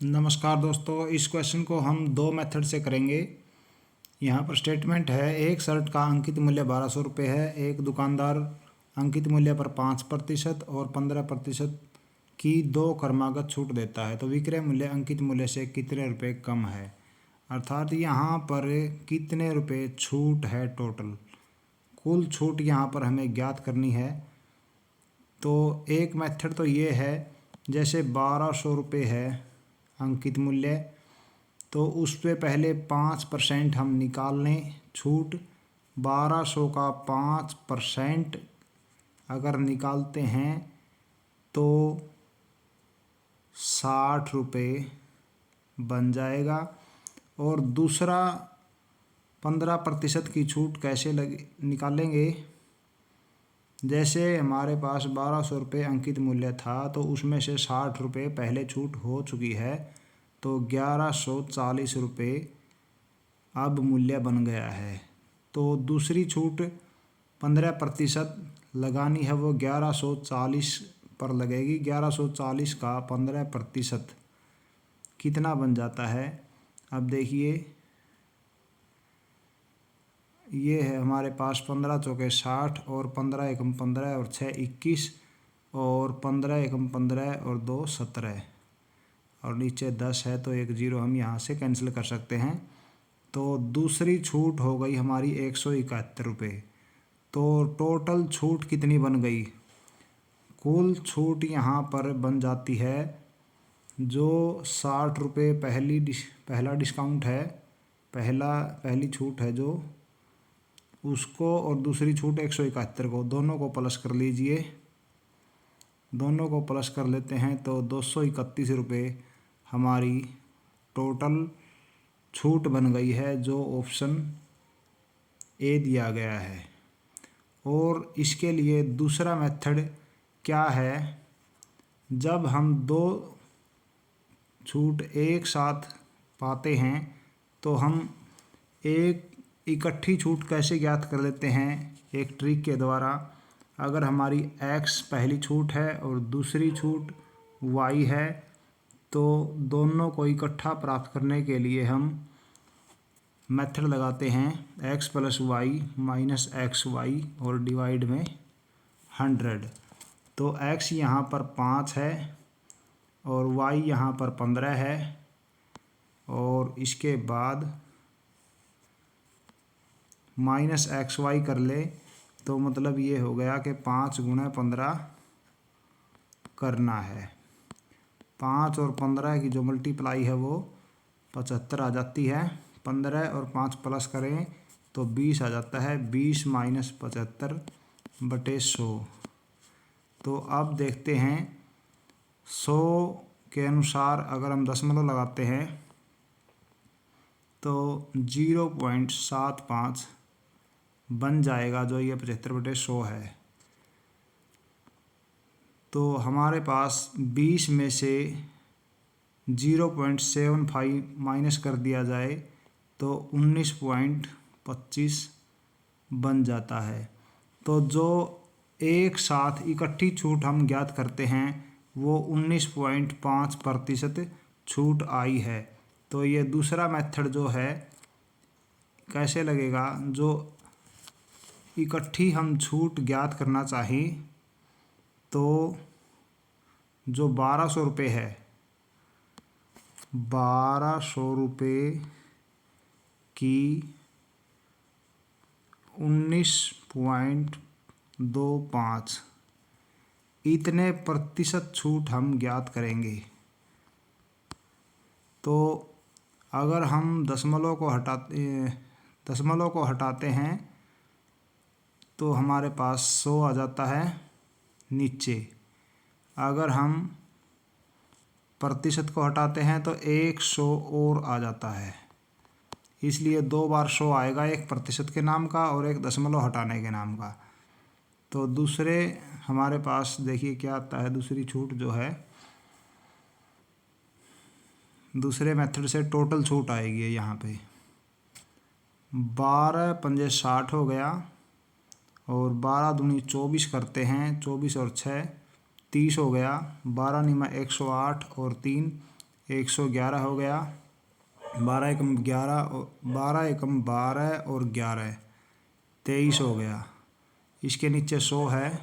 नमस्कार दोस्तों, इस क्वेश्चन को हम दो मेथड से करेंगे। यहाँ पर स्टेटमेंट है, एक शर्ट का अंकित मूल्य 1200 रुपये है। एक दुकानदार अंकित मूल्य पर 5% और 15% की दो क्रमागत छूट देता है, तो विक्रय मूल्य अंकित मूल्य से कितने रुपए कम है। अर्थात यहाँ पर कितने रुपए छूट है, टोटल कुल छूट यहाँ पर हमें ज्ञात करनी है। तो एक मेथड तो ये है, जैसे 1200 रुपये है अंकित मूल्य, तो उस पे पहले 5% हम निकाल लें छूट। 1200 का 5% अगर निकालते हैं तो 60 रुपये बन जाएगा। और दूसरा 15% की छूट कैसे निकालेंगे। जैसे हमारे पास 1200 रुपये अंकित मूल्य था, तो उसमें से 60 रुपये पहले छूट हो चुकी है, तो 1140 रुपये अब मूल्य बन गया है। तो दूसरी छूट 15% लगानी है, वो 1140 पर लगेगी। 1140 का 15% कितना बन जाता है। अब देखिए, ये है हमारे पास 15 चौके 60 और 15 एकम 15 और 6 21 और 15 एकम 15 और 2 17 और नीचे 10 है, तो एक जीरो हम यहाँ से कैंसिल कर सकते हैं। तो दूसरी छूट हो गई हमारी 171 रुपये। तो टोटल छूट कितनी बन गई। कुल छूट यहाँ पर बन जाती है, जो 60 रुपये पहला डिस्काउंट है, पहली छूट है जो उसको, और दूसरी छूट 171 को, दोनों को प्लस कर लीजिए। दोनों को प्लस कर लेते हैं तो 231 रुपये हमारी टोटल छूट बन गई है, जो ऑप्शन ए दिया गया है। और इसके लिए दूसरा मेथड क्या है, जब हम दो छूट एक साथ पाते हैं तो हम एक इकट्ठी छूट कैसे ज्ञात कर लेते हैं, एक ट्रिक के द्वारा। अगर हमारी x पहली छूट है और दूसरी छूट y है, तो दोनों को इकट्ठा प्राप्त करने के लिए हम मेथड लगाते हैं x + y - xy और डिवाइड में 100। तो x यहाँ पर 5 है और y यहाँ पर 15 है, और इसके बाद -xy कर ले, तो मतलब ये हो गया कि 5 × 15 करना है। 5 और 15 की जो मल्टीप्लाई है वो 75 आ जाती है। 15 और 5 प्लस करें तो 20 आ जाता है। 20 - 75/100। तो अब देखते हैं, 100 के अनुसार अगर हम दशमलव लगाते हैं तो 0.75 बन जाएगा, जो ये 75/100 है। तो हमारे पास 20 में से 0.75 माइनस कर दिया जाए तो 19.25 बन जाता है। तो जो एक साथ इकट्ठी छूट हम ज्ञात करते हैं वो 19.5% छूट आई है। तो ये दूसरा मेथड जो है कैसे लगेगा, जो इकट्ठी हम छूट ज्ञात करना चाहें, तो जो 1200 रुपये है, 1200 रुपये की 19.25 इतने प्रतिशत छूट हम ज्ञात करेंगे। तो अगर हम दशमलव को हटाते हैं तो हमारे पास 100 आ जाता है नीचे। अगर हम प्रतिशत को हटाते हैं तो 100 और आ जाता है। इसलिए 2 बार 100 आएगा, एक प्रतिशत के नाम का और एक दशमलव हटाने के नाम का। तो दूसरे हमारे पास देखिए क्या आता है, दूसरी छूट जो है, दूसरे मेथड से टोटल छूट आएगी यहाँ पे 12 पंजे 60 हो गया, और 12 दूनी 24 करते हैं, 24 और 6 30 हो गया। 12 × 108 और 3 111 हो गया, 12 एकम 11 और 12 एकम 12 और 11 23 हो गया। इसके नीचे 100 है,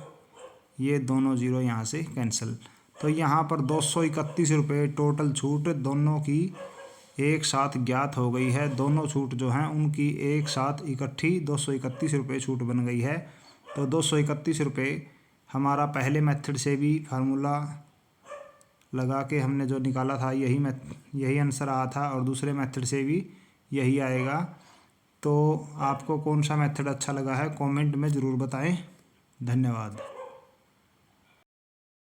ये दोनों जीरो यहाँ से कैंसिल। तो यहाँ पर 231 रुपये टोटल छूट दोनों की एक साथ ज्ञात हो गई है। दोनों छूट जो हैं उनकी एक साथ इकट्ठी 231 रुपये छूट बन गई है। तो 231 रुपये हमारा पहले मेथड से भी फार्मूला लगा के हमने जो निकाला था यही आंसर आया था, और दूसरे मेथड से भी यही आएगा। तो आपको कौन सा मेथड अच्छा लगा है कमेंट में ज़रूर बताएं। धन्यवाद।